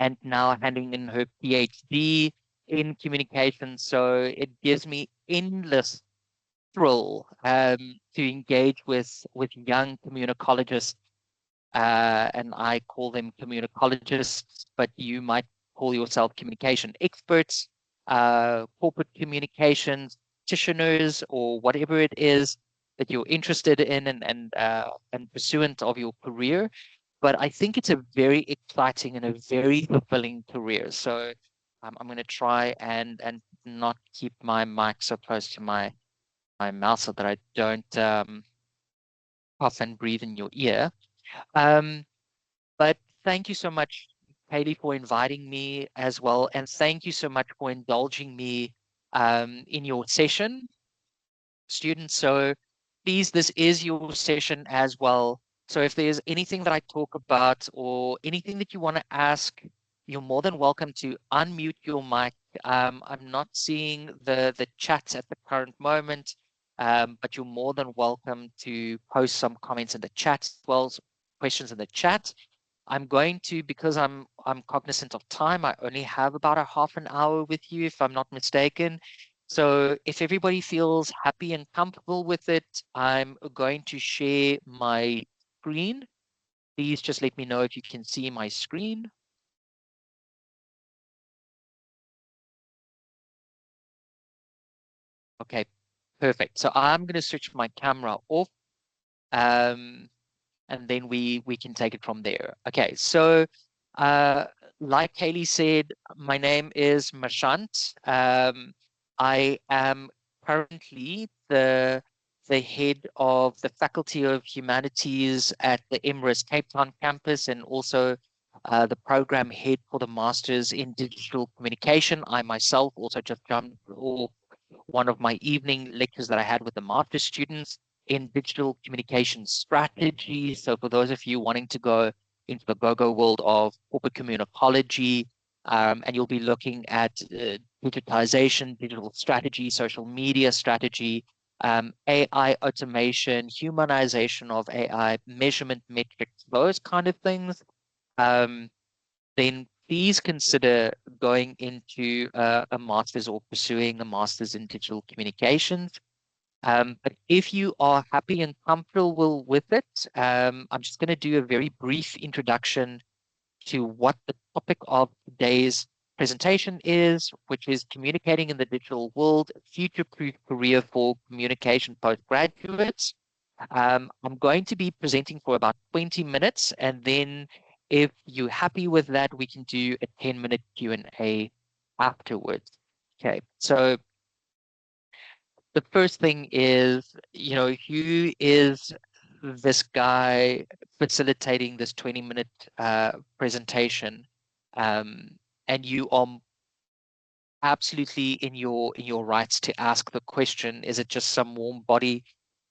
and now handing in her PhD in communication. So it gives me endless thrill to engage with young communicologists, and I call them communicologists, but you might call yourself communication experts, corporate communications practitioners, or whatever it is that you're interested in and pursuant of your career. But I think it's a very exciting and a very fulfilling career. So I'm going to try and not keep my mic so close to my mouth so that I don't cough and breathe in your ear. Um, but thank you so much, Katie, for inviting me as well. And thank you so much for indulging me in your session, students. So please, this is your session as well. So if there's anything that I talk about or anything that you want to ask, you're more than welcome to unmute your mic. I'm not seeing the chat at the current moment, but you're more than welcome to post some comments in the chat as well as questions in the chat. I'm going to, because I'm cognizant of time, I only have about a half an hour with you, if I'm not mistaken. So if everybody feels happy and comfortable with it, I'm going to share my screen. Please just let me know if you can see my screen. Okay, perfect. So I'm going to switch my camera off, um, and then we can take it from there. Okay, so uh, like Haley said, my name is Marchant. I am currently the head of the Faculty of Humanities at the Emirates Cape Town campus, and also the program head for the Masters in Digital Communication. I myself also just jumped off one of my evening lectures that I had with the master's students in digital communication strategy. So for those of you wanting to go into the go-go world of corporate communicology, and you'll be looking at digitization, digital strategy, social media strategy, AI automation, humanization of AI, measurement metrics, those kind of things, um, then please consider going into a master's or pursuing a master's in digital communications. But if you are happy and comfortable with it, I'm just going to do a very brief introduction to what the topic of today's presentation is, which is communicating in the digital world, future-proof career for communication postgraduates. I'm going to be presenting for about 20 minutes, and then if you're happy with that, we can do a 10-minute Q&A afterwards. Okay, so the first thing is, who is this guy facilitating this 20-minute presentation? Um, and you are absolutely in your rights to ask the question, is it just some warm body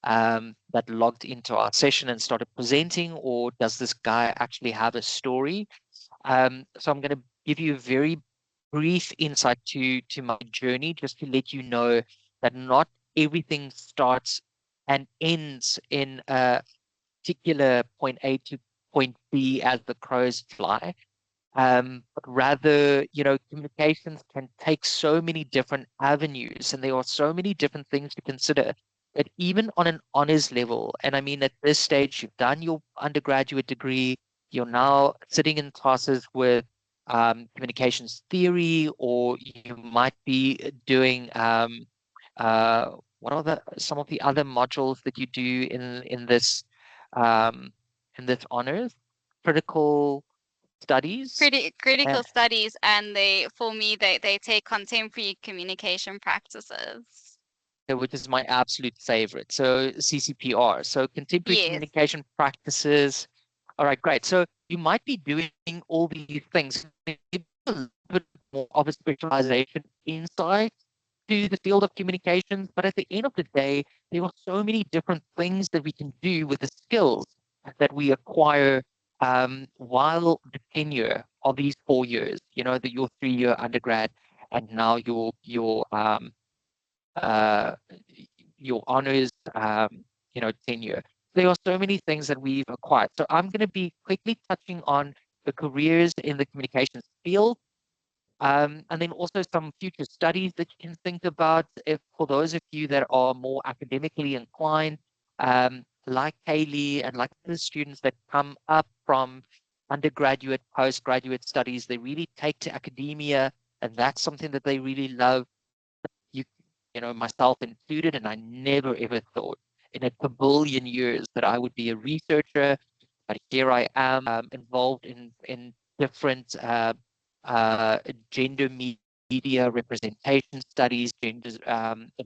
that logged into our session and started presenting, or does this guy actually have a story? So I'm going to give you a very brief insight to my journey, just to let you know that not everything starts and ends in a particular point A to point B as the crows fly. But rather, communications can take so many different avenues, and there are so many different things to consider that even on an honors level, and I mean, at this stage, you've done your undergraduate degree, you're now sitting in classes with communications theory, or you might be doing what are some of the other modules that you do um, in this honors? Critical studies, Critical and studies, and for me, they take contemporary communication practices. which is my absolute favorite. So CCPR, so contemporary Yes. communication practices. All right, great. So you might be doing all these things, maybe a little bit more of a specialization inside to the field of communications, but at the end of the day, there are so many different things that we can do with the skills that we acquire while the tenure of these 4 years, your 3-year undergrad, and now uh, your honors, tenure. There are so many things that we've acquired. So I'm going to be quickly touching on the careers in the communications field, and then also some future studies that you can think about. If for those of you that are more academically inclined, like Kaylee and like the students that come up from undergraduate, postgraduate studies, they really take to academia, and that's something that they really love. You, you know, myself included, and I never ever thought in a billion years that I would be a researcher, but here I am, involved in different uh, gender media representation studies, gender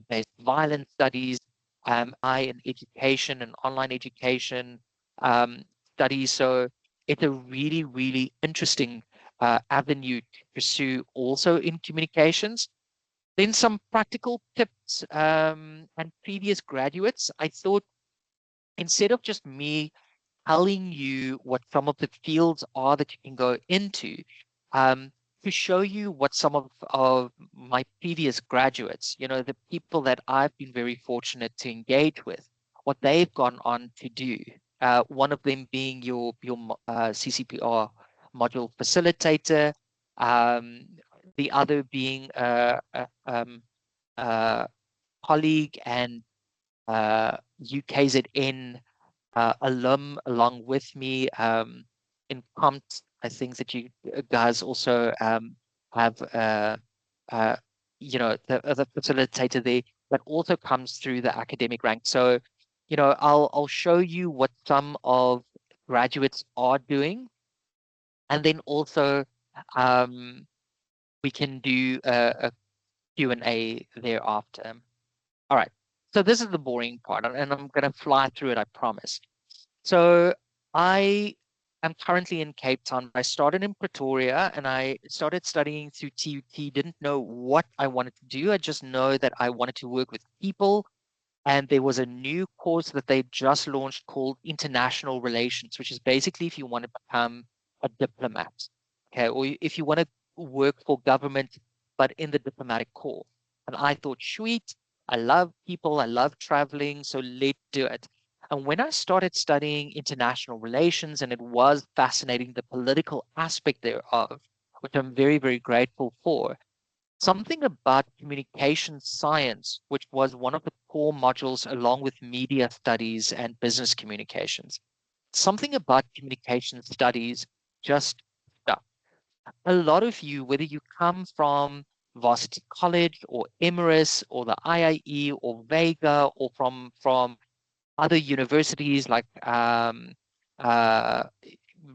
based violence studies, I in education and online education um, studies. So it's a really, really interesting avenue to pursue also in communications. Then some practical tips and previous graduates. I thought instead of just me telling you what some of the fields are that you can go into, um, to show you what some of my previous graduates, you know, the people that I've been very fortunate to engage with, what they've gone on to do. One of them being your CCPR module facilitator, um, the other being a colleague and UKZN alum along with me in comps. I think that you guys also have uh, you know, the facilitator there that also comes through the academic rank. So, you know, I'll show you what some of graduates are doing, and then also um, we can do a Q&A thereafter. All right. So this is the boring part, and I'm going to fly through it, I promise. So I am currently in Cape Town. I started in Pretoria and I started studying through TUT. Didn't know what I wanted to do. I just know that I wanted to work with people. And there was a new course that they just launched called International Relations, which is basically if you want to become a diplomat, okay, or if you want to work for government, but in the diplomatic corps. And I thought, sweet, I love people, I love traveling, so let's do it. And when I started studying international relations, and it was fascinating, the political aspect thereof, which I'm very, very grateful for, something about communication science, which was one of the core modules along with media studies and business communications. Something about communication studies just stuck. A lot of you, whether you come from Varsity College or Emirates or the IIE or Vega or from other universities like uh,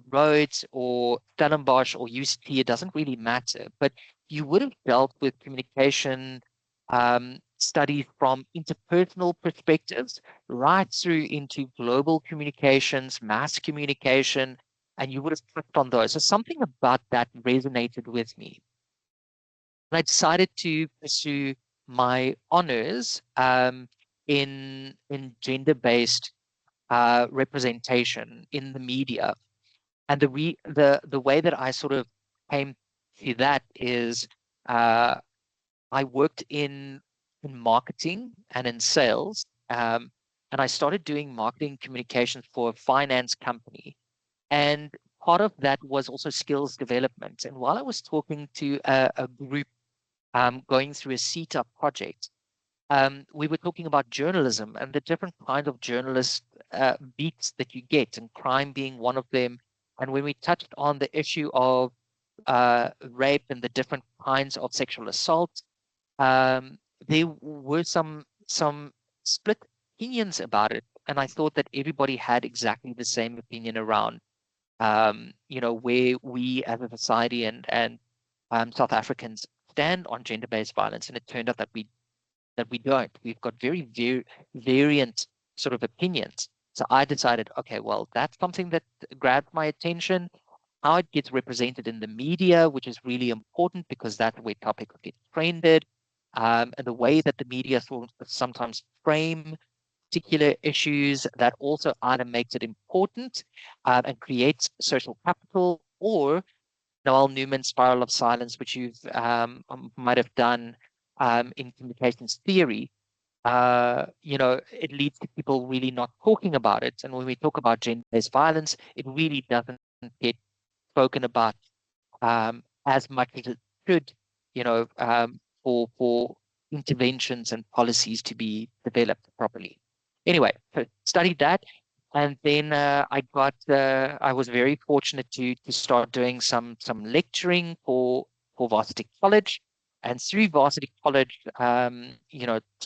Rhodes or Stellenbosch or UCT, it doesn't really matter. But you would have dealt with communication studies from interpersonal perspectives right through into global communications, mass communication, and you would have touched on those. So something about that resonated with me. And I decided to pursue my honors in gender-based representation in the media. And the way that I sort of came to that is uh, I worked in marketing and in sales, and I started doing marketing communications for a finance company. And part of that was also skills development. And while I was talking to a group going through a CETA project, we were talking about journalism and the different kinds of journalist beats that you get, and crime being one of them. And when we touched on the issue of rape and the different kinds of sexual assault, um, there were some split opinions about it. And I thought that everybody had exactly the same opinion around, you know, where we as a society and South Africans stand on gender-based violence. And it turned out that we don't. We've got very variant sort of opinions. So I decided, okay, well, that's something that grabbed my attention. How it gets represented in the media, which is really important because that's where topics get trended, and the way that the media sometimes frame particular issues that also either makes it important and creates social capital, or Noel Newman's spiral of silence, which you've might have done in communications theory. You know, it leads to people really not talking about it. And when we talk about gender-based violence, it really doesn't get spoken about as much as it should, for interventions and policies to be developed properly. Anyway, so studied that, and then I was very fortunate to start doing some lecturing for Varsity College, and through Varsity College,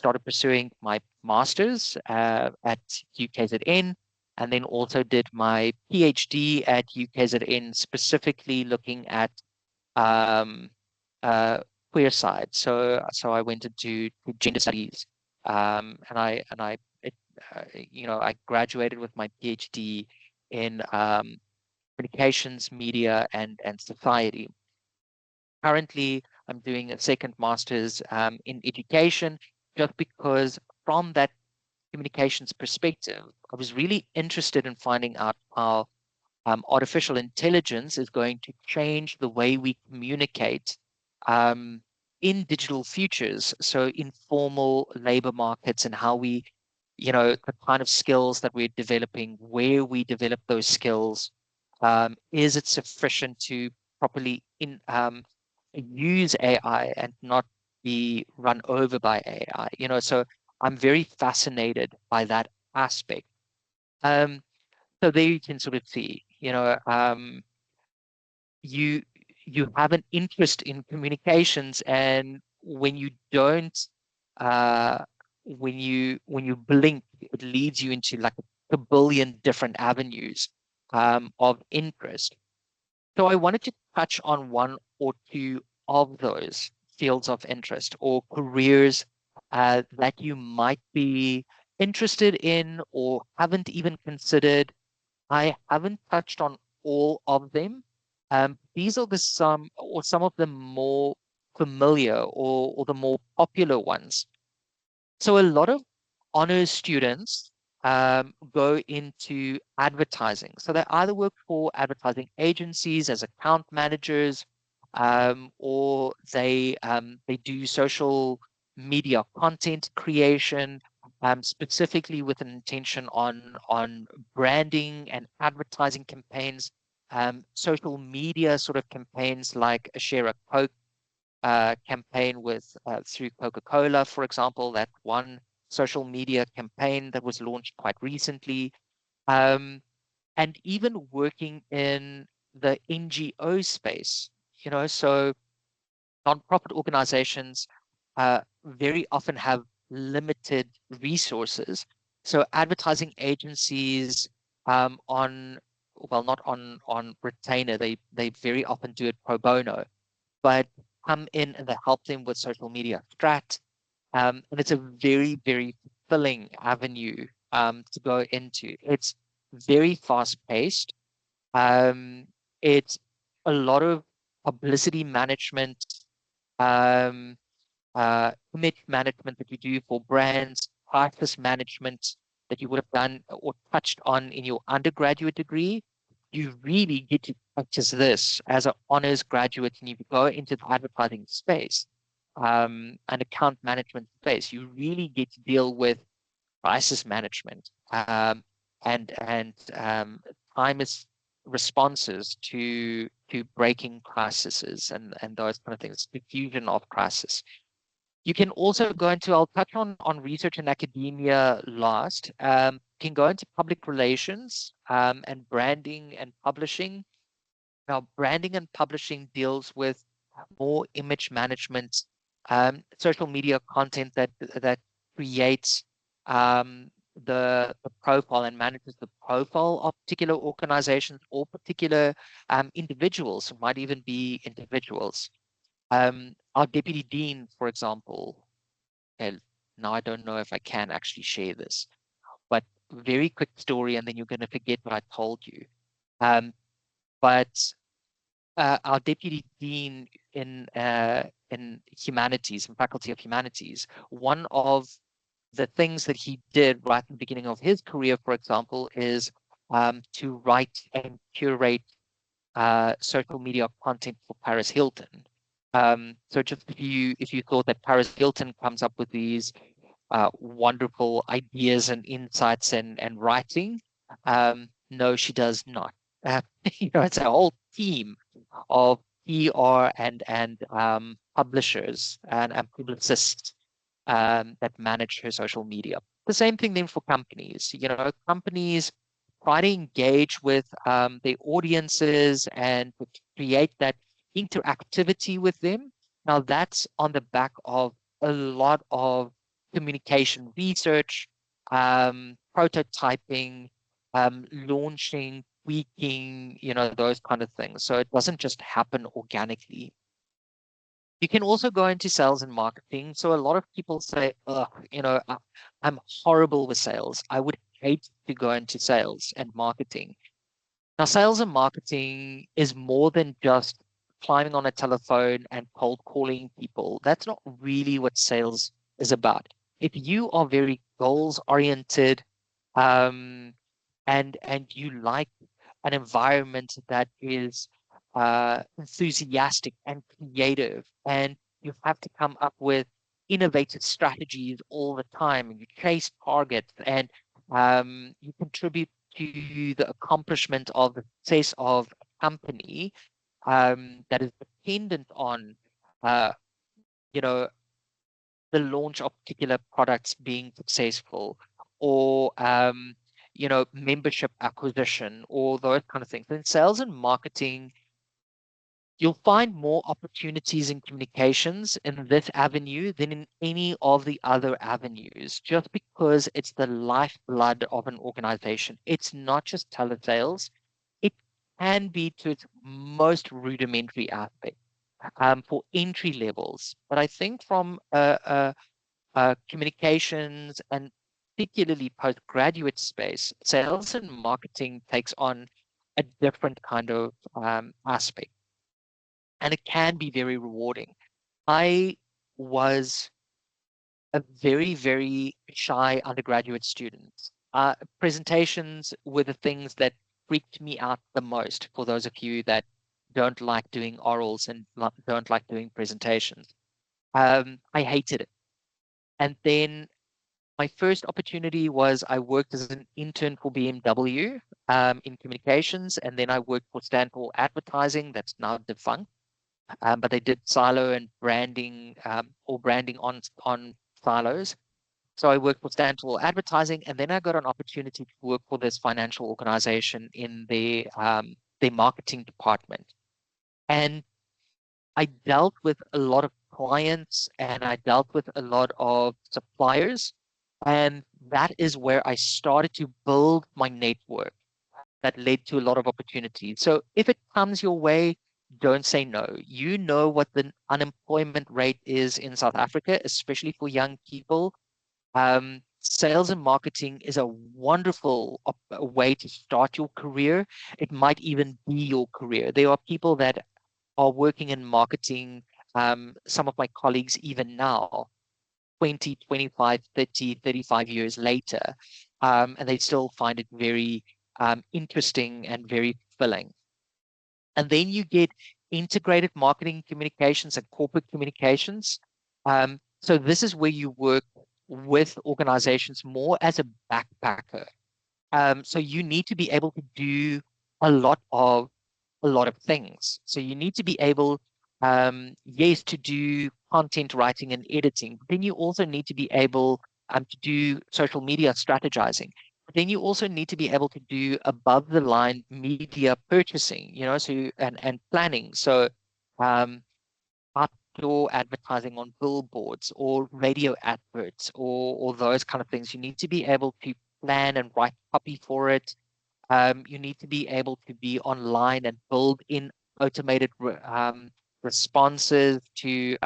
started pursuing my masters at UKZN, and then also did my PhD at UKZN, specifically looking at um, uh, queer side. So I went into to gender studies, and I it, I graduated with my PhD in communications, media, and society. Currently, I'm doing a second master's in education, just because from that communications perspective, I was really interested in finding out how artificial intelligence is going to change the way we communicate um, in digital futures. So informal labor markets, and how we, the kind of skills that we're developing, where we develop those skills. Is it sufficient to properly use AI and not be run over by AI? So I'm very fascinated by that aspect. Um, so there you can sort of see, you you have an interest in communications, and when you don't, uh, when you blink, it leads you into like a billion different avenues of interest. So I wanted to touch on one or two of those fields of interest or careers that you might be interested in or haven't even considered. I haven't touched on all of them. These are some of the more familiar, or the more popular ones. So a lot of honors students go into advertising. So they either work for advertising agencies as account managers, or they do social media content creation, specifically with an intention on branding and advertising campaigns, social media sort of campaigns like a Share a Coke campaign with through Coca-Cola, for example. That one social media campaign that was launched quite recently, um, and even working in the NGO space. So nonprofit organizations very often have limited resources. So advertising agencies on well, not on retainer, they very often do it pro bono, but come in and they help them with social media strat. And it's a very, very fulfilling avenue to go into. It's very fast paced. Um, it's a lot of publicity management, um, image management that you do for brands, crisis management that you would have done or touched on in your undergraduate degree. You really get to practice this as an honors graduate, and you go into the advertising space, and account management space. You really get to deal with crisis management, and time is responses to breaking crises, and those kind of things, diffusion of crisis. You can also go into, I'll touch on research and academia last. You can go into public relations, and branding and publishing. Now, branding and publishing deals with more image management, social media content that creates the profile and manages the profile of particular organizations or particular individuals. It might even be individuals. Our deputy dean, for example, and now I don't know if I can actually share this, but very quick story, and then you're going to forget what I told you. But our deputy dean in humanities and faculty of humanities, one of the things that he did right at the beginning of his career, for example, is to write and curate social media content for Paris Hilton. So just if you thought that Paris Hilton comes up with these wonderful ideas and insights and writing, no, she does not. It's a whole team of PR and publishers and publicists that manage her social media. The same thing then for companies. Companies try to engage with their audiences and to create that interactivity with them. Now, that's on the back of a lot of communication research, prototyping, launching, tweaking, those kind of things. So it doesn't just happen organically. You can also go into sales and marketing. So a lot of people say, "Ugh, I'm horrible with sales. I would hate to go into sales and marketing." Now, sales and marketing is more than just climbing on a telephone and cold calling people. That's not really what sales is about. If you are very goals oriented, um, and you like an environment that is enthusiastic and creative, and you have to come up with innovative strategies all the time, and you chase targets, and you contribute to the accomplishment of the success of a company that is dependent on, uh, you know, the launch of particular products being successful, or membership acquisition, or those kind of things. In sales and marketing, you'll find more opportunities in communications in this avenue than in any of the other avenues, just because it's the lifeblood of an organization. It's not just telesales. It can be to its most rudimentary aspect for entry levels. But I think from communications and particularly postgraduate space, sales and marketing takes on a different kind of aspect, and it can be very rewarding. I was a very, very shy undergraduate student. Presentations were the things that freaked me out the most, for those of you that don't like doing orals and don't like doing presentations. I hated it. And then my first opportunity was I worked as an intern for BMW in communications, and then I worked for Stanford Advertising, that's now defunct. But they did silo and branding, or branding on silos. So I worked for Stanford Advertising, and then I got an opportunity to work for this financial organization in their marketing department. And I dealt with a lot of clients, and I dealt with a lot of suppliers. And that is where I started to build my network that led to a lot of opportunities. So if it comes your way, don't say no. You know what the unemployment rate is in South Africa, especially for young people. Sales and marketing is a wonderful way to start your career. It might even be your career. There are people that are working in marketing, some of my colleagues even now, 20, 25, 30, 35 years later, and they still find it very interesting and very fulfilling. And then you get integrated marketing communications and corporate communications. So this is where you work with organizations more as a backpacker. So you need to be able to do a lot of a lot of things. So you need to be able, yes, to do content writing and editing, but then you also need to be able to do social media strategizing. But then you also need to be able to do above the line media purchasing, and planning. So um, outdoor advertising on billboards or radio adverts, or those kind of things. You need to be able to plan and write copy for it. You need to be able to be online and build in automated responses to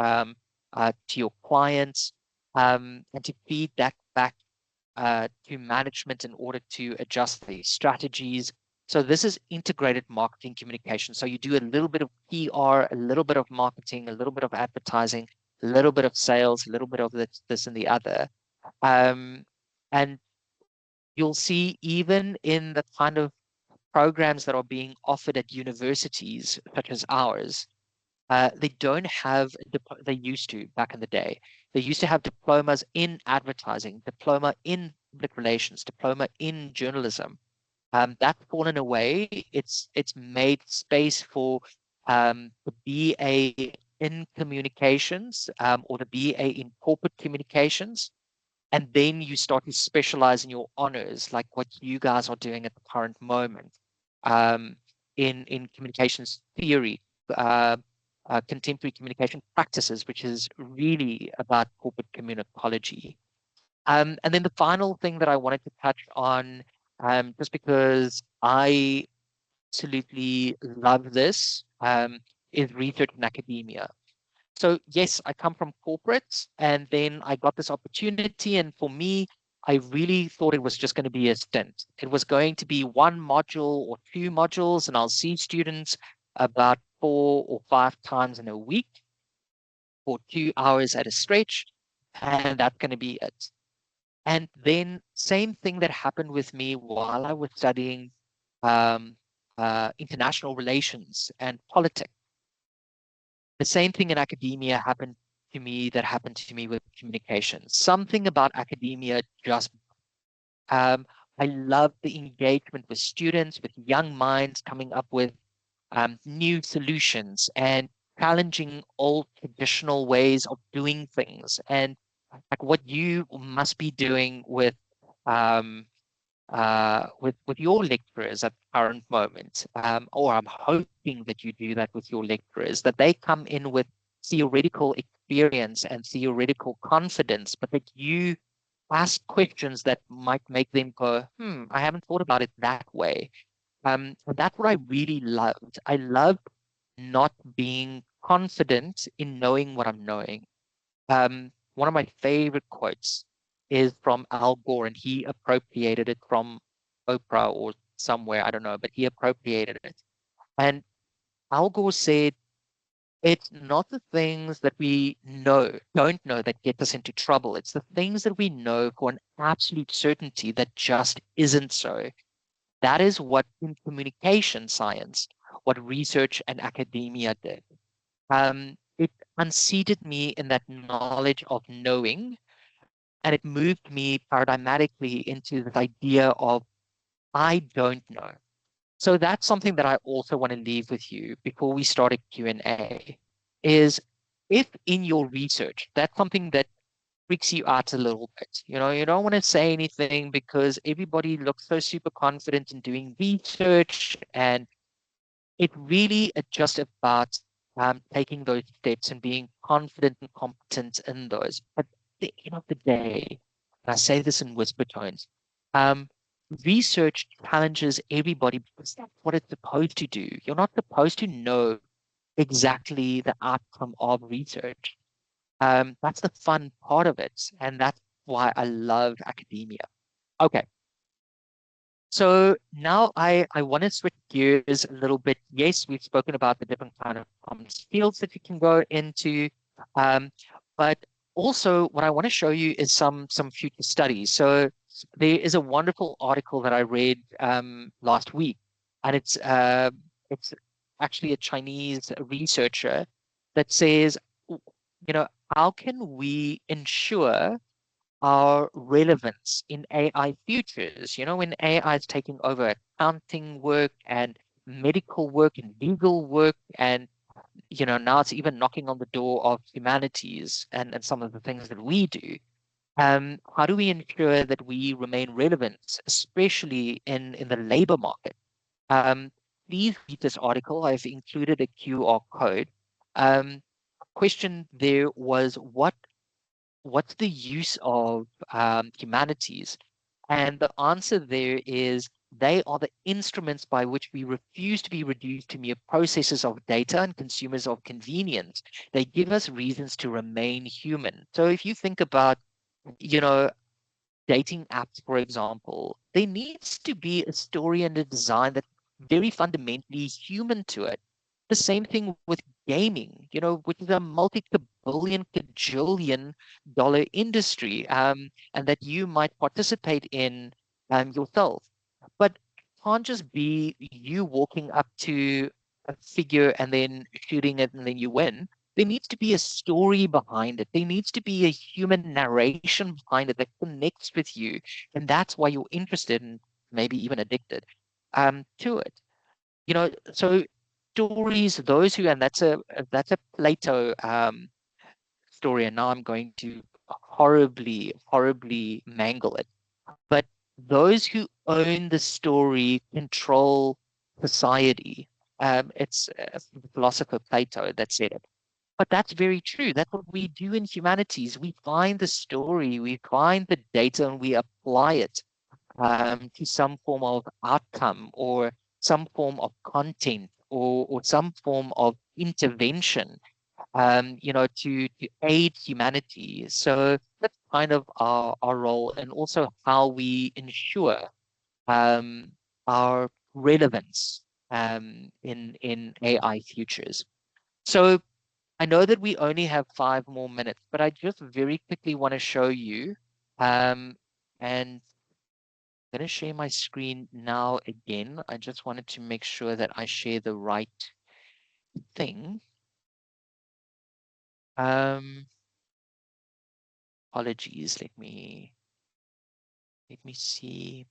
your clients, and to feed that back to management in order to adjust the strategies. So this is integrated marketing communication. So you do a little bit of PR, a little bit of marketing, a little bit of advertising, a little bit of sales, a little bit of this and the other. Um, and you'll see even in the kind of programs that are being offered at universities such as ours, they don't have, they used to back in the day. They used to have diplomas in advertising, diploma in public relations, diploma in journalism. That's fallen away. It's made space for the BA in communications, or the BA in corporate communications, and then you start to specialize in your honors, like what you guys are doing at the current moment, um, in communications theory, uh, contemporary communication practices, which is really about corporate communicology. And then the final thing that I wanted to touch on, just because I absolutely love this, is research in academia. So yes, I come from corporates, and then I got this opportunity. And for me, I really thought it was just going to be a stint. It was going to be one module or two modules, and I'll see students about 4 or 5 times in a week for 2 hours at a stretch, and that's going to be it. And then same thing that happened with me while I was studying um, international relations and politics. The same thing in academia happened to me that happened to me with communication. Something about academia just, um, I love the engagement with students, with young minds coming up with new solutions and challenging old traditional ways of doing things. And like what you must be doing um, with your lecturers at the current moment, or I'm hoping that you do that with your lecturers, that they come in with theoretical experience and theoretical confidence, but that you ask questions that might make them go, I haven't thought about it that way. And that's what I really loved. I loved not being confident in knowing what I'm knowing. One of my favorite quotes is from Al Gore, and he appropriated it from Oprah or somewhere, I don't know, but he appropriated it. And Al Gore said, it's not the things that we don't know that get us into trouble. It's the things that we know for an absolute certainty that just isn't so. That is what in communication science, what research and academia did. It unseated me in that knowledge of knowing, and it moved me paradigmatically into this idea of I don't know. So that's something that I also want to leave with you before we start a Q&A is if in your research, that's something that freaks you out a little bit. You don't want to say anything because everybody looks so super confident in doing research, and it really is just about taking those steps and being confident and competent in those. But at the end of the day, and I say this in whisper tones, um, research challenges everybody because that's what it's supposed to do. You're not supposed to know exactly the outcome of research. That's the fun part of it, and that's why I love academia. Okay, so now I want to switch gears a little bit. Yes, we've spoken about the different kind of fields that you can go into, um, but also what I want to show you is some future studies. So there is a wonderful article that I read last week, and it's actually a Chinese researcher that says, you know, how can we ensure our relevance in AI futures? When AI is taking over accounting work and medical work and legal work, and now it's even knocking on the door of humanities and some of the things that we do. How do we ensure that we remain relevant, especially in the labor market? Um, Please read this article. I've included a QR code. Question there was what's the use of humanities? And the answer there is they are the instruments by which we refuse to be reduced to mere processors of data and consumers of convenience. They give us reasons to remain human. So if you think about, you know, dating apps, for example, there needs to be a story and a design that's very fundamentally human to it. The same thing with gaming, which is a multi-billion, cajillion dollar industry, and that you might participate in yourself. But it can't just be you walking up to a figure and then shooting it and then you win. There needs to be a story behind it. There needs to be a human narration behind it that connects with you. And that's why you're interested in. maybe even addicted to it. So stories, those who, and that's a Plato story, and now I'm going to horribly, horribly mangle it. But those who own the story control society. It's the philosopher Plato that said it. But that's very true. That's what we do in humanities. We find the story, we find the data, and we apply it to some form of outcome or some form of content or some form of intervention, to aid humanity. So that's kind of our role, and also how we ensure um, our relevance in AI futures. So I know that we only have 5 more minutes, but I just very quickly want to show you, and I'm going to share my screen now again. I just wanted to make sure that I share the right thing. Um, Apologies. Let me see.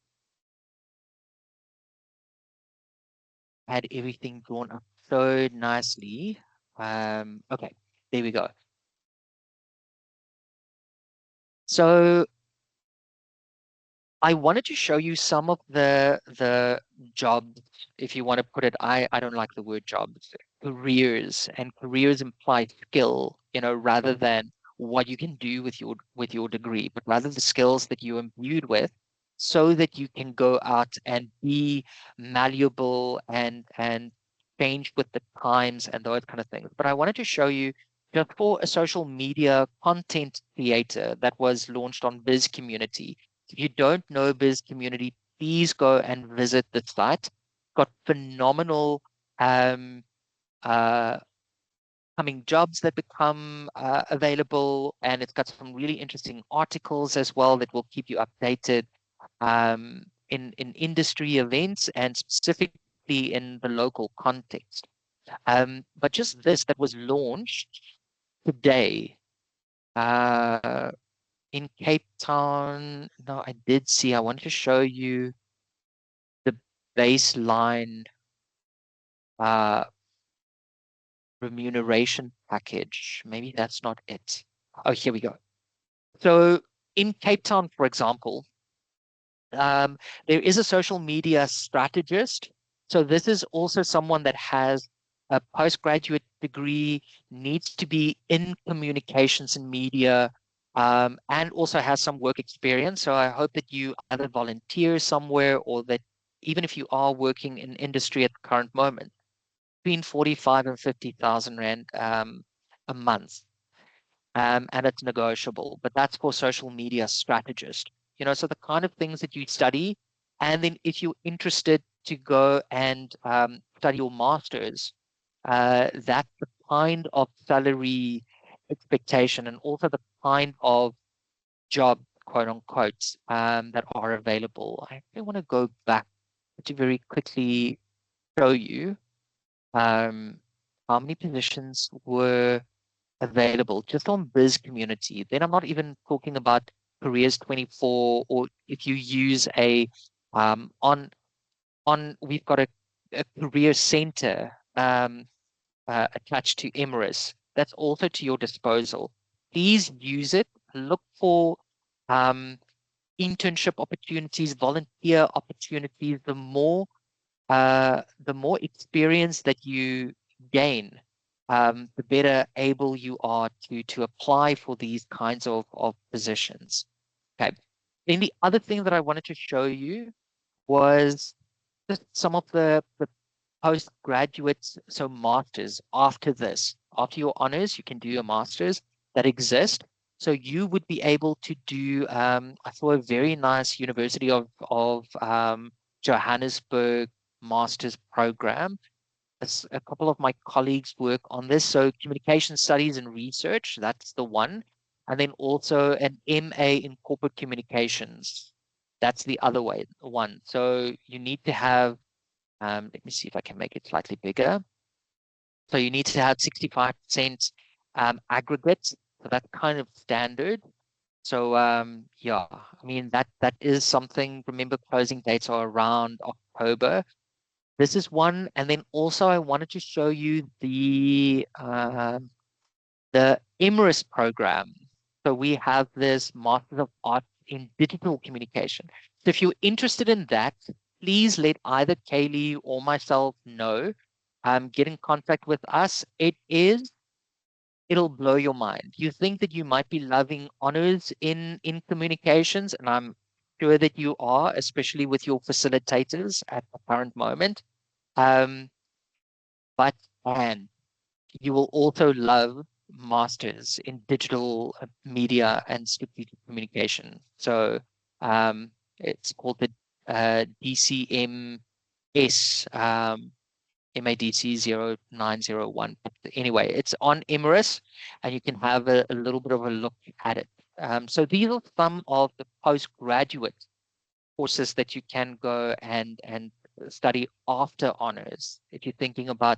I had everything drawn up so nicely. Okay, there we go. So I wanted to show you some of the jobs, if you want to put it. I don't like the word jobs, careers, and careers imply skill, rather than what you can do with your degree, but rather the skills that you're imbued with, so that you can go out and be malleable and change with the times and those kind of things. But I wanted to show you just for a social media content creator that was launched on Biz Community. If you don't know Biz Community, please go and visit the site. Got phenomenal um, uh, coming jobs that become available, and it's got some really interesting articles as well that will keep you updated in industry events and specifically in the local context. But just this that was launched today. In Cape Town. No, I did see. I wanted to show you the baseline uh, remuneration package. Maybe that's not it. Oh, here we go. So in Cape Town, for example, um, there is a social media strategist. So this is also someone that has a postgraduate degree, needs to be in communications and media, and also has some work experience. So I hope that you either volunteer somewhere, or that even if you are working in industry at the current moment, between 45 and 50,000 Rand a month, and it's negotiable, but that's for social media strategist. So the kind of things that you study, and then if you're interested to go and study your master's, that's the kind of salary expectation, and also the kind of job, quote unquote, that are available. I actually want to go back to very quickly show you um, how many positions were available just on Biz Community. Then I'm not even talking about Careers 24, or if you use on we've got a career center attached to Emirates. That's also to your disposal. Please use it. Look for um, internship opportunities, volunteer opportunities. The more experience that you gain, the better able you are to apply for these kinds of positions. Okay. Then the other thing that I wanted to show you was just some of the postgraduates, so masters after this. After your honors, you can do your masters that exist. So you would be able to do, I saw a very nice University of Johannesburg master's program. A couple of my colleagues work on this. So communication studies and research, that's the one. And then also an MA in corporate communications. That's the other one. So you need to have, let me see if I can make it slightly bigger. So you need to have 65% aggregate. So that's kind of standard. So yeah, I mean that is something. Remember, closing dates are around October. This is one, and then also I wanted to show you the Emirates program. So we have this Masters of Arts in Digital Communication. So if you're interested in that, please let either Kaylee or myself know. Get in contact with us. It'll blow your mind. You think that you might be loving honors in communications, and I'm sure that you are, especially with your facilitators at the current moment. Um, but and you will also love masters in digital media and strategic communication. So it's called the DCMS MADC 0901. Anyway, it's on Emirates, and you can have a little bit of a look at it. So these are some of the postgraduate courses that you can go and study after honors. If you're thinking about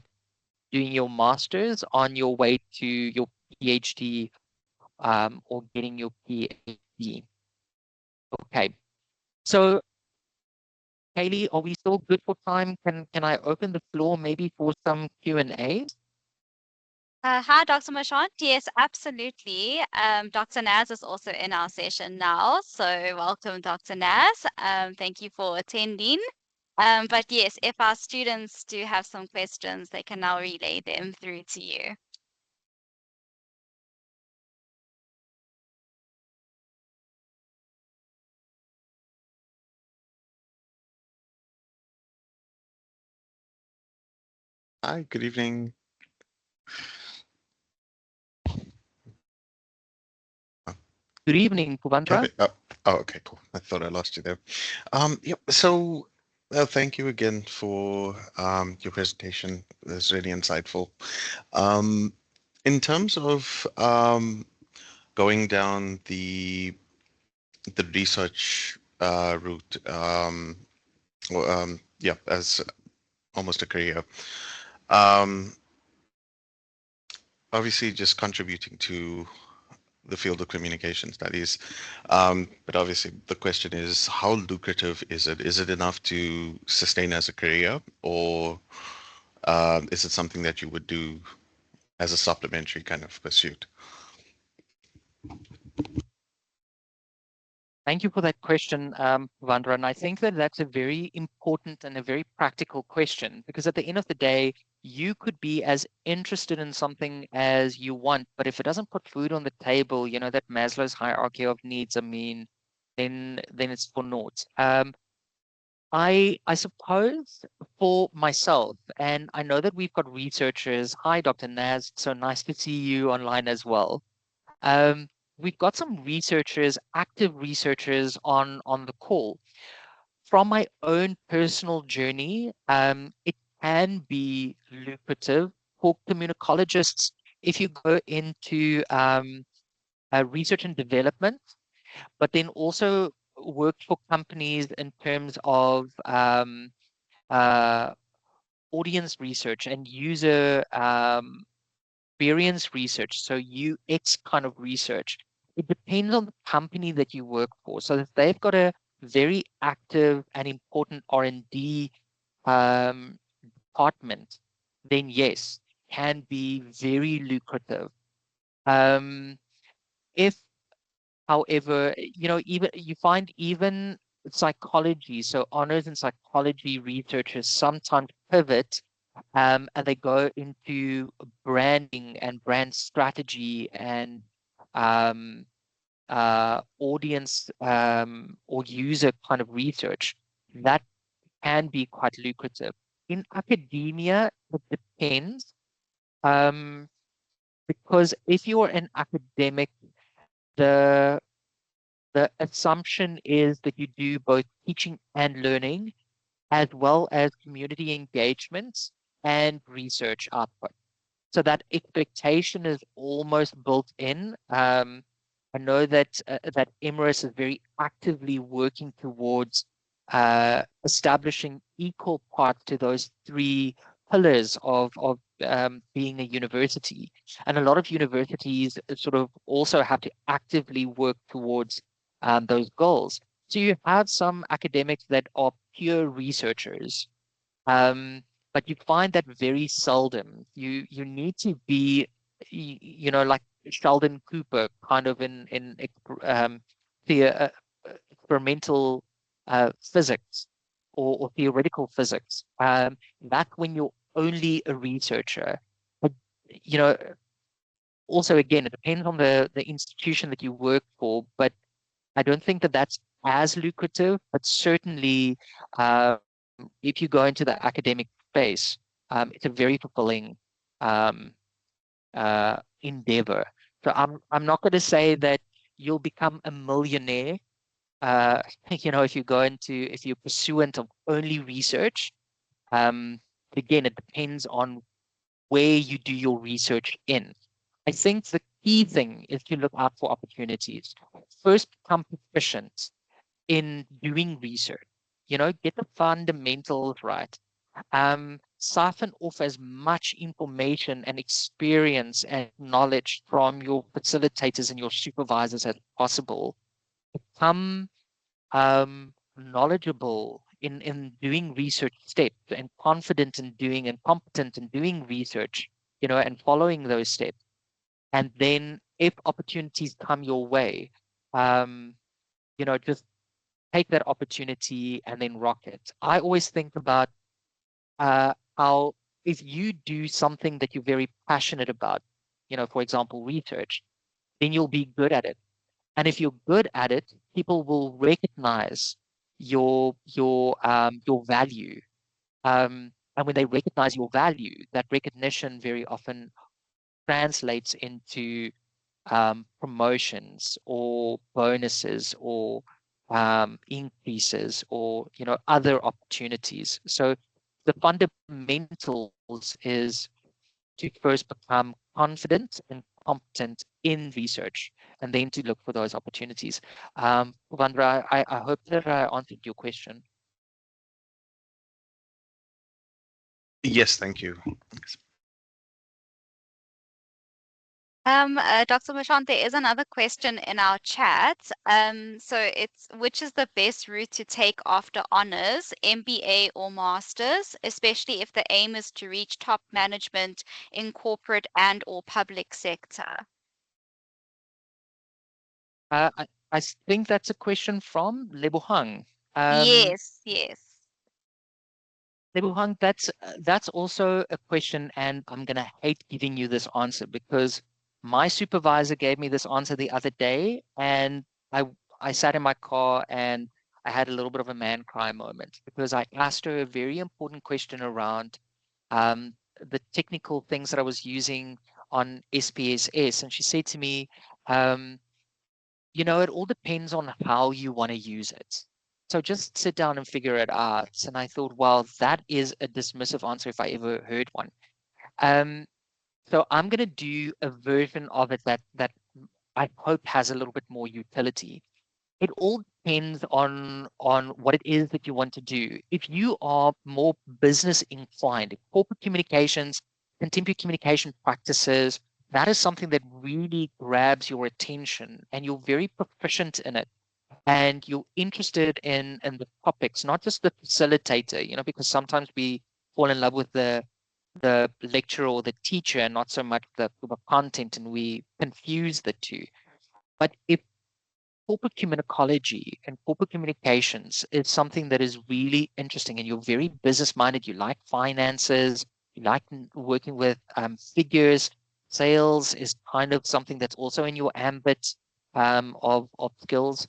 doing your master's on your way to your PhD, or getting your PhD. Okay. So, Kaylee, are we still good for time? Can I open the floor maybe for some Q&A? Hi, Dr. Marchant. Yes, absolutely. Dr. Naz is also in our session now. So welcome, Dr. Naz. Thank you for attending. But yes, if our students do have some questions, they can now relay them through to you. Hi, good evening. Oh, Good evening, Puvandra. perfect. Okay, cool. I thought I lost you there. Yep. So, thank you again for your presentation. It was really insightful. Um, in terms of going down the research route, yeah, as almost a career. Um, Obviously, just contributing to the field of communication studies. But obviously, the question is, how lucrative is it? Is it enough to sustain as a career, or is it something that you would do as a supplementary kind of pursuit? Thank you for that question, Puvandra. And I think that that's a very important and a very practical question, because at the end of the day, you could be as interested in something as you want, but if it doesn't put food on the table, that Maslow's hierarchy of needs, I mean, then it's for naught. I suppose for myself, and I know that we've got researchers. Hi, Dr. Naz. So nice to see you online as well. Um, we've got some researchers, active researchers on the call. From my own personal journey, it can be lucrative for communicologists if you go into research and development, but then also work for companies in terms of uh, audience research and user experience research, so UX kind of research. It depends on the company that you work for. So if they've got a very active and important R&D department, then yes, can be very lucrative. Um, if, however, even you find even psychology, so honors in psychology researchers sometimes pivot, and they go into branding and brand strategy and um, audience or user kind of research. That can be quite lucrative. In academia, it depends, um, because if you're an academic, the the assumption is that you do both teaching and learning, as well as community engagements and research output. So that expectation is almost built in. I know that Emirates is very actively working towards establishing equal parts to those three pillars of being a university. And a lot of universities sort of also have to actively work towards those goals. So you have some academics that are pure researchers, but you find that very seldom. You need to be, like Sheldon Cooper, kind of the experimental physics or theoretical physics. That's when you're only a researcher. But you know, also again, it depends on the institution that you work for. But I don't think that that's as lucrative. But certainly, if you go into the academic space, it's a very fulfilling um, endeavor. So I'm not going to say that you'll become a millionaire. Uh, if you're pursuant of only research. Um, again, it depends on where you do your research in. I think the key thing is to look out for opportunities. First, become proficient in doing research. Get the fundamentals right. Siphon off as much information and experience and knowledge from your facilitators and your supervisors as possible. Become knowledgeable in doing research steps and confident in doing and competent in doing research, and following those steps. And then if opportunities come your way, um, just take that opportunity and then rock it. I always think about how if you do something that you're very passionate about, for example, research, then you'll be good at it. And if you're good at it, people will recognize your value. And when they recognize your value, that recognition very often translates into promotions or bonuses or increases or other opportunities. So the fundamentals is to first become confident and competent in research, and then to look for those opportunities. Vandra, I hope that I answered your question. Yes, thank you. Dr. Marchant, there is another question in our chat. So it's which is the best route to take after honors, MBA or masters, especially if the aim is to reach top management in corporate and or public sector? I think that's a question from Lebohang. Um, Yes, yes. Lebohang, that's also a question, and I'm gonna hate giving you this answer because my supervisor gave me this answer the other day, and I I sat in my car and I had a little bit of a man cry moment because I asked her a very important question around the technical things that I was using on SPSS, and she said to me, um, it all depends on how you want to use it. So just sit down and figure it out. And I thought, well, that is a dismissive answer if I ever heard one. Um, so I'm going to do a version of it that I hope has a little bit more utility. It all depends on what it is that you want to do. If you are more business inclined, corporate communications, contemporary communication practices, that is something that really grabs your attention and you're very proficient in it and you're interested in the topics, not just the facilitator, because sometimes we fall in love with the lecturer or the teacher and not so much the content, and we confuse the two. But if corporate communicology and corporate communications is something that is really interesting and you're very business minded, you like finances, you like working with figures, sales is kind of something that's also in your ambit of skills,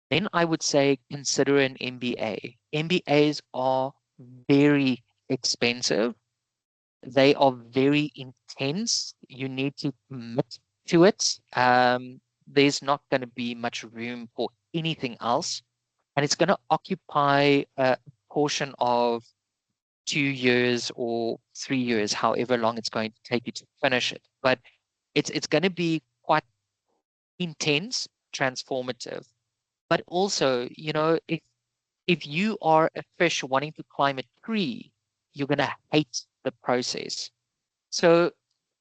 then I would say consider an MBA. MBAs are very expensive. They are very intense. You need to commit to it. There's not going to be much room for anything else. And it's going to occupy a portion of 2 years or 3 years, however long it's going to take you to finish it. But it's going to be quite intense, transformative. But also, if you are a fish wanting to climb a tree, you're going to hate the process. So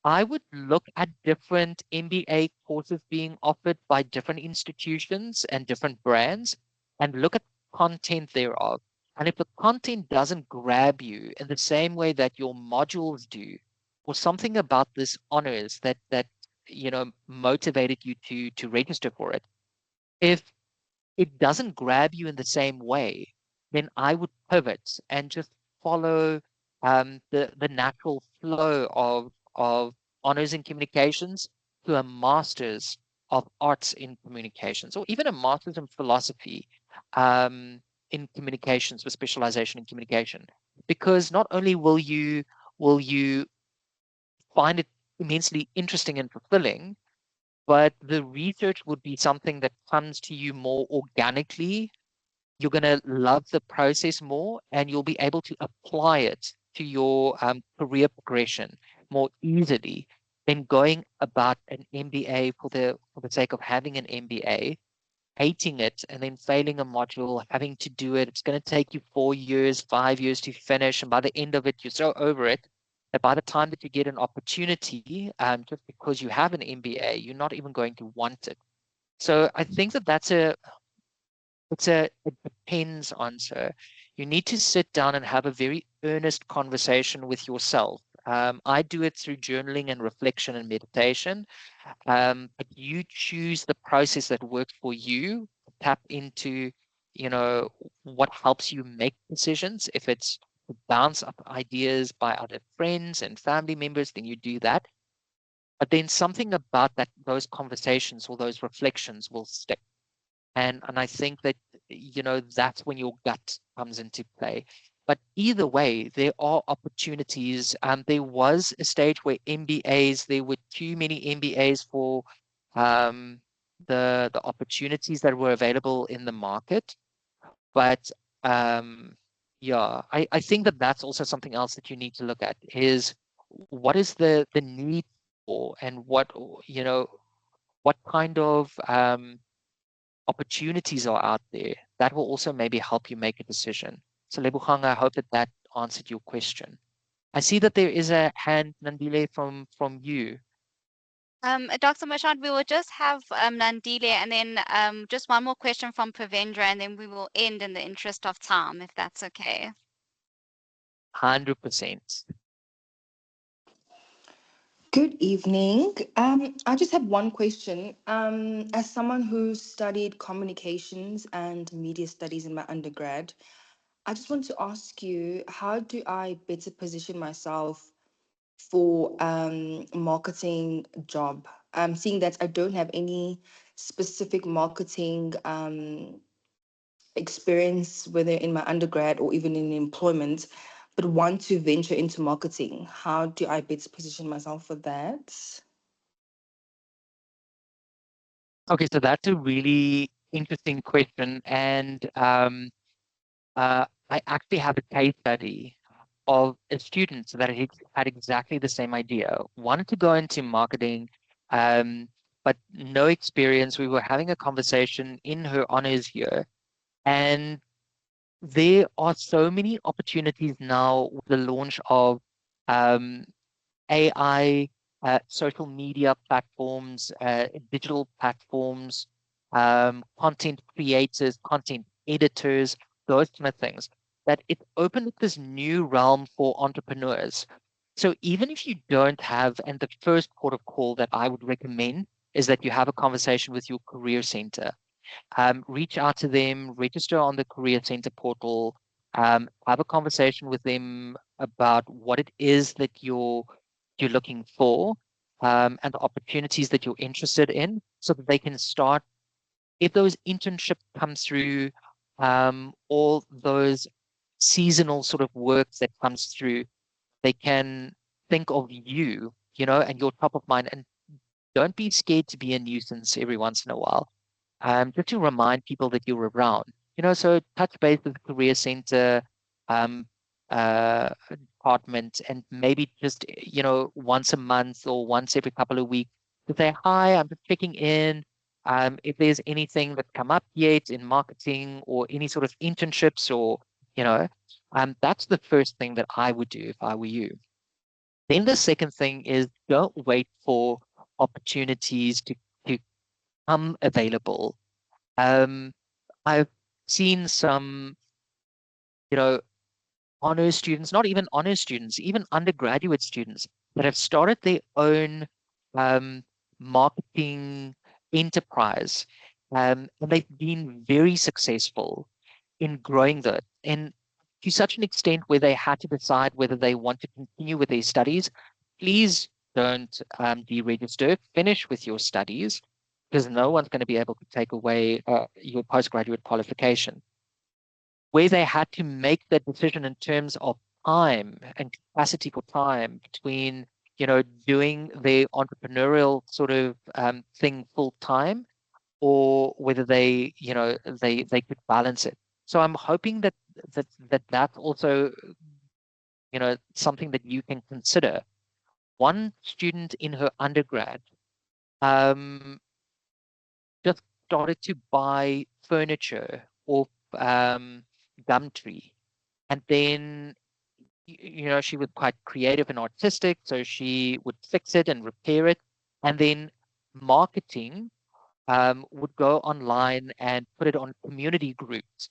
I would look at different MBA courses being offered by different institutions and different brands and look at content thereof. And if the content doesn't grab you in the same way that your modules do, or something about this honors that motivated you to register for it, if it doesn't grab you in the same way, then I would pivot and just follow the natural flow of honors in communications to a master's of arts in communications, or even a master's in philosophy in communications with specialization in communication. Because not only will you find it immensely interesting and fulfilling, but the research would be something that comes to you more organically. You're going to love the process more, and you'll be able to apply it to your career progression more easily than going about an MBA for the sake of having an MBA, hating it, and then failing a module, having to do it. It's going to take you 4 years, 5 years to finish, and by the end of it, you're so over it that by the time that you get an opportunity, just because you have an MBA, you're not even going to want it. So I think that it depends answer. You need to sit down and have a very earnest conversation with yourself. I do it through journaling and reflection and meditation. But you choose the process that works for you. Tap into, what helps you make decisions. If it's to bounce up ideas by other friends and family members, then you do that. But then something about those conversations or those reflections will stick. And I think that, that's when your gut comes into play. But either way, there are opportunities. There was a stage where there were too many MBAs for um, the opportunities that were available in the market. But um, yeah, I think that that's also something else that you need to look at is what is the need for, and what kind of opportunities are out there. That will also maybe help you make a decision. So Lebogang, I hope that that answered your question. I see that there is a hand, Nandile, from you. Dr. Marchant, we will just have Nandile and then just one more question from Pravendra, and then we will end in the interest of time, if that's okay. 100%. Good evening. I just have one question. As someone who studied communications and media studies in my undergrad, I just want to ask you, how do I better position myself for marketing job? Seeing that I don't have any specific marketing experience, whether in my undergrad or even in employment, but want to venture into marketing. How do I better position myself for that? Okay, so that's a really interesting question. And I actually have a case study of a student that had exactly the same idea, wanted to go into marketing, um, but no experience. We were having a conversation in her honors year, and there are so many opportunities now with the launch of um, AI, social media platforms, digital platforms, content creators, content editors, those kind of things, that it opened up this new realm for entrepreneurs. So even if you don't have, and the first port of call that I would recommend is that you have a conversation with your career center. Reach out to them, register on the Career Center portal, have a conversation with them about what it is that you're looking for, and the opportunities that you're interested in, so that they can start. If those internships come through, all those seasonal sort of works that comes through, they can think of you, and you're top of mind. And don't be scared to be a nuisance every once in a while, just to remind people that you're around. So touch base with the career center um, department, and maybe just, once a month or once every couple of weeks to say, hi, I'm just checking in. If there's anything that's come up yet in marketing or any sort of internships, or, that's the first thing that I would do if I were you. Then the second thing is don't wait for opportunities to come available. Um, I've seen some, you know, honors students, not even honors students, even undergraduate students that have started their own um, marketing enterprise. And they've been very successful in growing that. And to such an extent where they had to decide whether they want to continue with their studies, please don't deregister, finish with your studies, because no one's going to be able to take away your postgraduate qualification. Where they had to make that decision in terms of time and capacity for time between, doing the entrepreneurial sort of thing full time, or whether they could balance it. So I'm hoping that's also, something that you can consider. One student in her undergrad um, just started to buy furniture off Gumtree. And then, she was quite creative and artistic, so she would fix it and repair it. And then marketing would go online and put it on community groups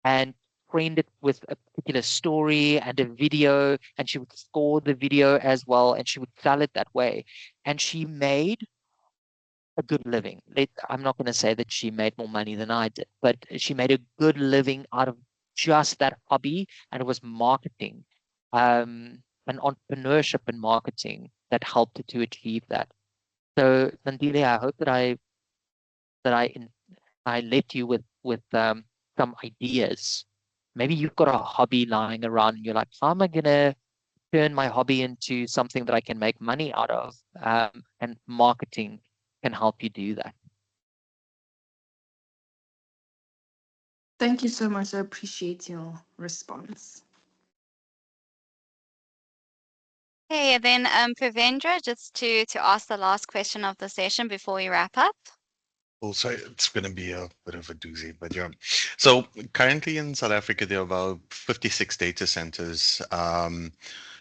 and framed it with a particular story and a video, and she would score the video as well, and she would sell it that way. And she made a good living. I'm not going to say that she made more money than I did, but she made a good living out of just that hobby, and it was marketing, and entrepreneurship and marketing that helped her to achieve that. So, Nandile, I hope that I left you with some ideas. Maybe you've got a hobby lying around, and you're like, how am I gonna turn my hobby into something that I can make money out of? And marketing can help you do that. Thank you so much. I appreciate your response. Okay, and then Pravendra, just to ask the last question of the session before we wrap up. Also, it's going to be a bit of a doozy, but yeah. So currently in South Africa, there are about 56 data centers.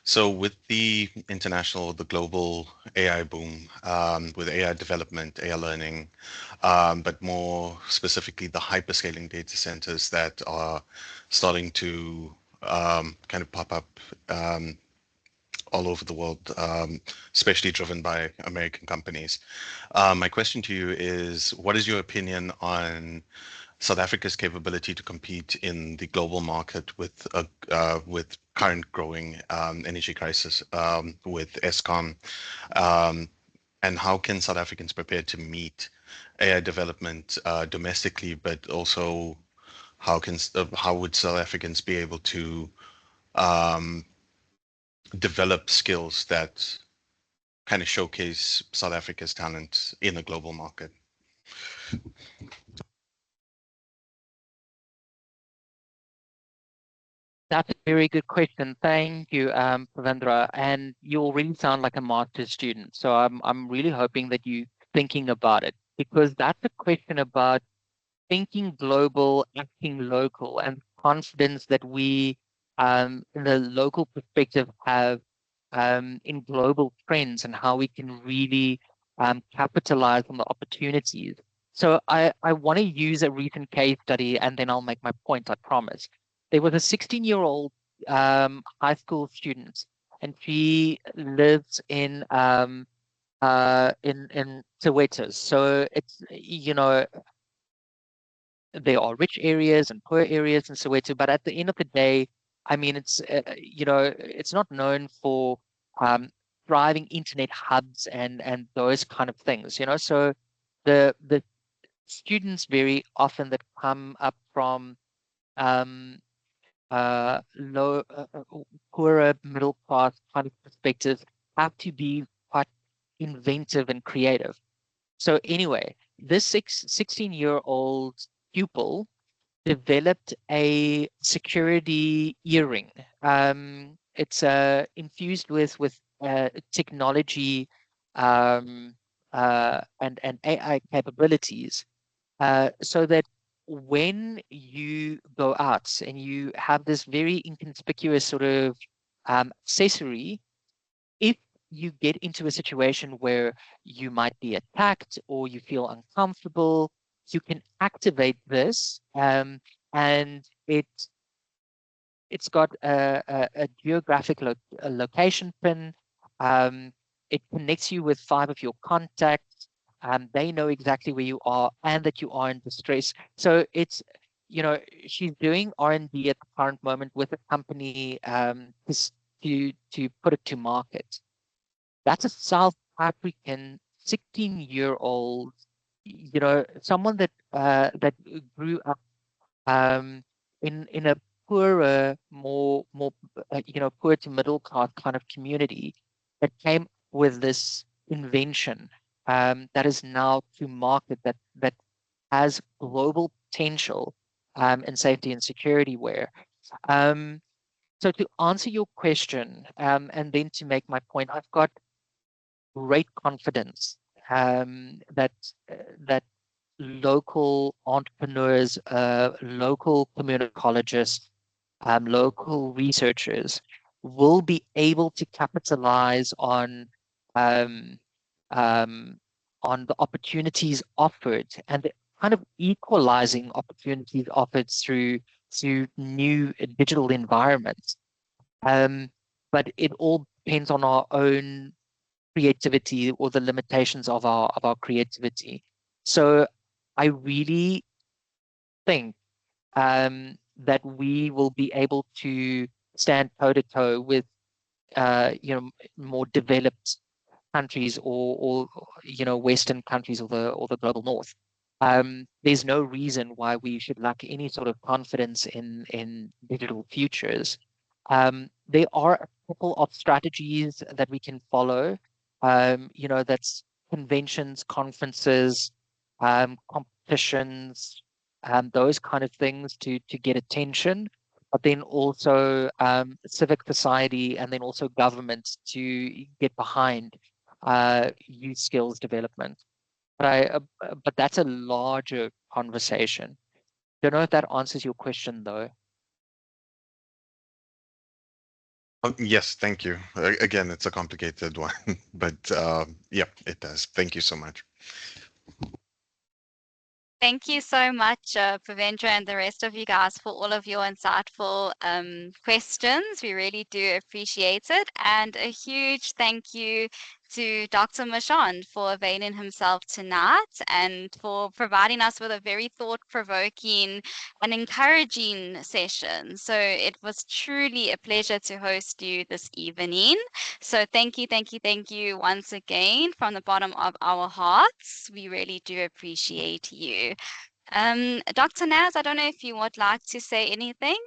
So with the international, the global AI boom, with AI development, AI learning, but more specifically the hyperscaling data centers that are starting to kind of pop up all over the world, especially driven by American companies. My question to you is, what is your opinion on South Africa's capability to compete in the global market with current growing energy crisis with Eskom, and how can South Africans prepare to meet AI development domestically, but also how would South Africans be able to um, develop skills that kind of showcase South Africa's talent in a global market? That's a very good question. Thank you, Pravendra. And you already sound like a master's student. So I'm really hoping that you're thinking about it, because that's a question about thinking global, acting local, and confidence that we, in the local perspective, have in global trends, and how we can really capitalize on the opportunities. So I want to use a recent case study, and then I'll make my point, I promise. There was a 16-year-old high school student, and she lives in Soweto. So it's, there are rich areas and poor areas in Soweto, but at the end of the day, I mean, it's not known for um, thriving internet hubs and those kind of things. So the students very often that come up from um, low, poorer middle class kind of perspectives have to be quite inventive and creative. So anyway, this 16-year-old pupil developed a security earring. It's infused with technology and AI capabilities, so that when you go out and you have this very inconspicuous sort of accessory, if you get into a situation where you might be attacked or you feel uncomfortable, you can activate this, and it's got a geographic a location pin. Um, it connects you with 5 of your contacts. They know exactly where you are and that you are in distress. So it's, she's doing R&D at the current moment with a company, to put it to market. That's a South African 16-year-old, someone that grew up, in a poorer, more poor to middle class kind of community, that came with this invention, that is now to market, that has global potential, in safety and security wear. Um, so to answer your question, and then to make my point, I've got great confidence, that local entrepreneurs, local community colleges, local researchers will be able to capitalize um, um, on the opportunities offered, and the kind of equalizing opportunities offered through new digital environments. Um, but it all depends on our own creativity, or the limitations of our creativity. So I really think, that we will be able to stand toe to toe with, more developed countries, or Western countries, or the global North. There's no reason why we should lack any sort of confidence in digital futures. There are a couple of strategies that we can follow. That's conventions, conferences, competitions, those kind of things to get attention, but then also, civic society, and then also governments to get behind, youth skills development. But that's a larger conversation. Don't know if that answers your question, though. Yes, thank you. Again, it's a complicated one, but yeah, it does. Thank you so much. Thank you so much, Pavendra, and the rest of you guys, for all of your insightful questions. We really do appreciate it. And a huge thank you to Dr. Marchant for availing himself tonight and for providing us with a very thought-provoking and encouraging session. So it was truly a pleasure to host you this evening. So thank you, thank you, thank you once again from the bottom of our hearts. We really do appreciate you. Dr. Naz, I don't know if you would like to say anything.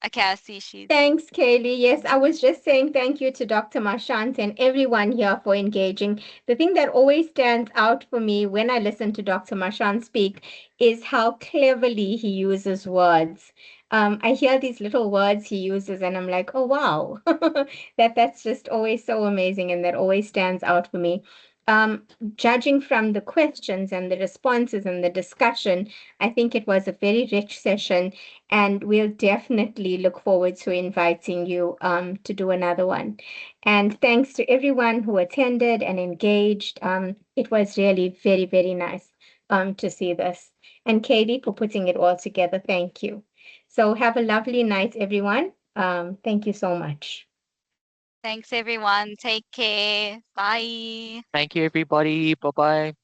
Okay, I see she's. Thanks, Kaylee. Yes, I was just saying thank you to Dr. Marchant and everyone here for engaging. The thing that always stands out for me when I listen to Dr. Marchant speak is how cleverly he uses words. I hear these little words he uses, and I'm like, oh wow, that's just always so amazing, and that always stands out for me. Judging from the questions and the responses and the discussion, I think it was a very rich session, and we'll definitely look forward to inviting you to do another one. And thanks to everyone who attended and engaged. It was really very, very nice to see this. And Katie for putting it all together. Thank you. So have a lovely night, everyone. Thank you so much. Thanks, everyone. Take care. Bye. Thank you, everybody. Bye bye.